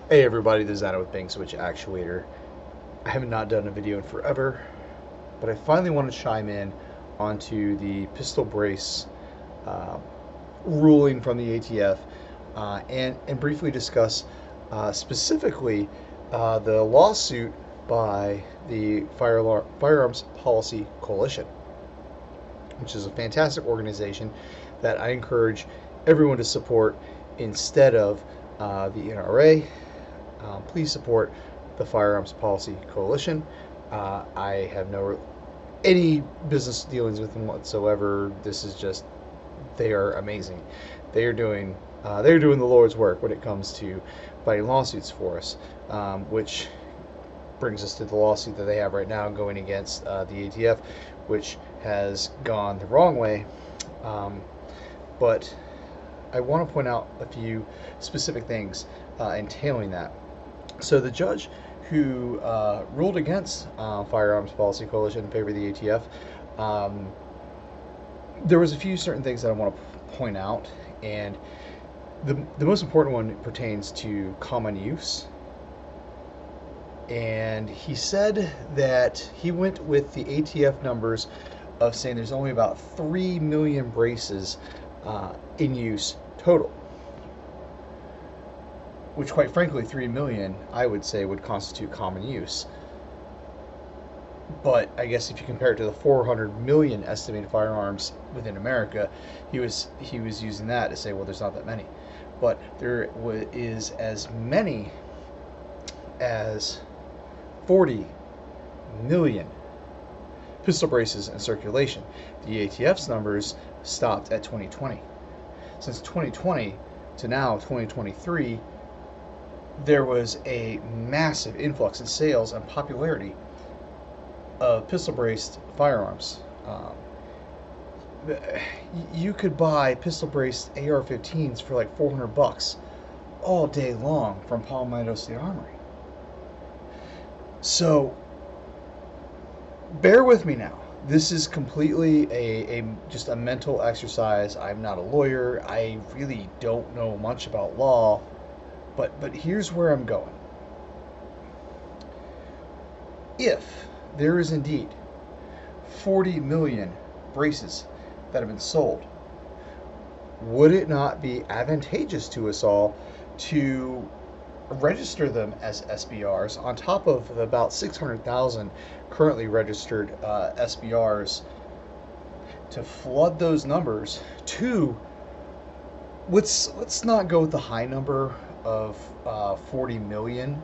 Hey everybody, this is Anna with Bang Switch Actuator. I have not done a video in forever, but I finally want to chime in onto the pistol brace uh, ruling from the ATF and briefly discuss specifically the lawsuit by the Firearms Policy Coalition, which is a fantastic organization that I encourage everyone to support instead of the NRA. Please support the Firearms Policy Coalition. I have no any business dealings with them whatsoever. This is just they are amazing. They are doing the Lord's work when it comes to fighting lawsuits for us, which brings us to the lawsuit that they have right now going against the ATF, which has gone the wrong way. But I want to point out a few specific things entailing that. So the judge who ruled against Firearms Policy Coalition in favor of the ATF, there was a few certain things that I want to point out, and the most important one pertains to common use. And he said that he went with the ATF numbers of saying there's only about 3 million braces in use total, which quite frankly 3 million I would say would constitute common use. But I guess if you compare it to the 400 million estimated firearms within America, he was using that to say, well, there's not that many. But there is as many as 40 million pistol braces in circulation. The ATF's numbers stopped at 2020. Since 2020 to now 2023, there was a massive influx in sales and popularity of pistol-braced firearms. You could buy pistol-braced AR-15s for like $400 all day long from Palmetto State Armory. So bear with me now. This is completely just a mental exercise. I'm not a lawyer. I really don't know much about law. But here's where I'm going. If there is indeed 40 million braces that have been sold, would it not be advantageous to us all to register them as SBRs on top of the about 600,000 currently registered SBRs, to flood those numbers to, let's not go with the high number of 40 million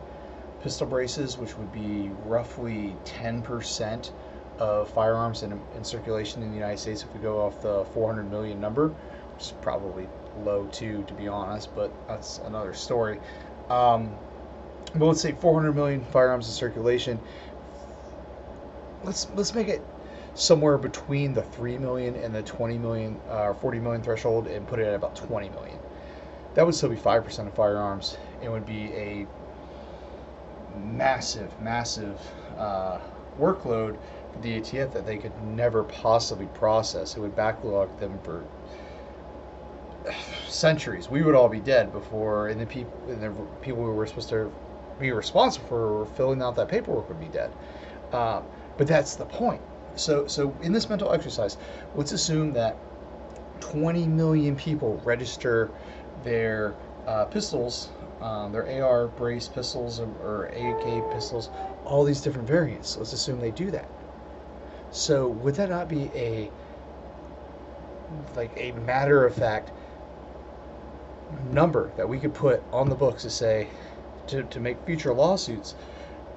pistol braces, which would be roughly 10% of firearms in circulation in the United States if we go off the 400 million number, which is probably low too, to be honest, but that's another story. But let's say 400 million firearms in circulation. Let's make it somewhere between the 3 million and the 20 million or 40 million threshold and put it at about 20 million. That would still be 5% of firearms. It would be a massive workload for the ATF that they could never possibly process. It would backlog them for centuries. We would all be dead before, and the people who were supposed to be responsible for filling out that paperwork would be dead. But that's the point. So in this mental exercise, let's assume that 20 million people register their pistols, their AR brace pistols or AK pistols, all these different variants. Let's assume they do that. So would that not be a matter of fact number that we could put on the books to say to make future lawsuits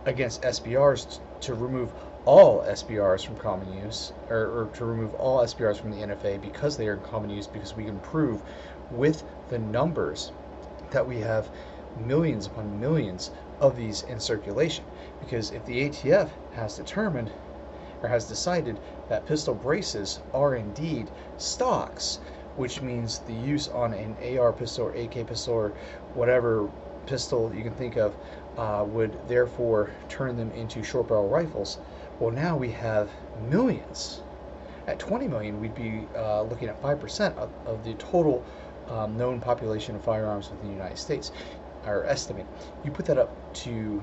against SBRs to remove all SBRs from common use, or to remove all SBRs from the NFA because they are in common use, because we can prove with the numbers that we have millions upon millions of these in circulation. Because if the ATF has determined or has decided that pistol braces are indeed stocks, which means the use on an AR pistol or AK pistol or whatever pistol you can think of would therefore turn them into short barrel rifles. Well, now we have millions. At 20 million, we'd be looking at 5% of the total known population of firearms within the United States. or estimate, you put that up to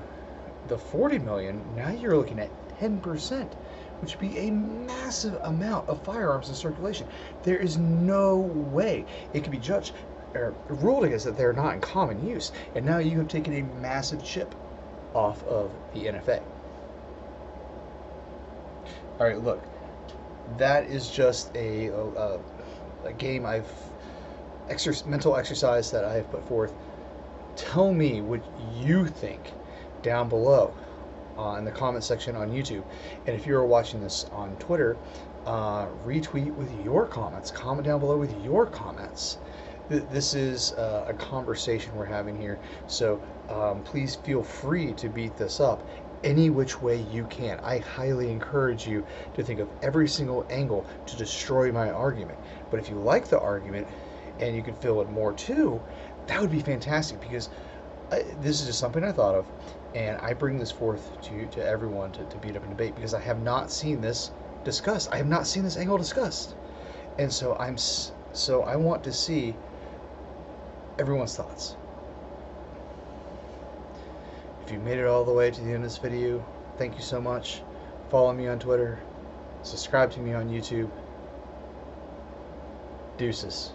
the 40 million, now you're looking at 10%, which would be a massive amount of firearms in circulation. There is no way it can be judged or ruled against that they're not in common use. And now you have taken a massive chip off of the NFA. All right, look, that is just a game mental exercise that I have put forth. Tell me what you think down below in the comment section on YouTube. And if you're watching this on Twitter, retweet with your comments. Comment down below with your comments. This is a conversation we're having here. So please feel free to beat this up any which way you can. I highly encourage you to think of every single angle to destroy my argument. But if you like the argument and you can feel it more too, that would be fantastic, because this is just something I thought of, and I bring this forth to everyone to beat up and debate, because I have not seen this discussed. I have not seen this angle discussed, and so I want to see everyone's thoughts. If you made it all the way to the end of this video, thank you so much. Follow me on Twitter, subscribe to me on YouTube. Deuces.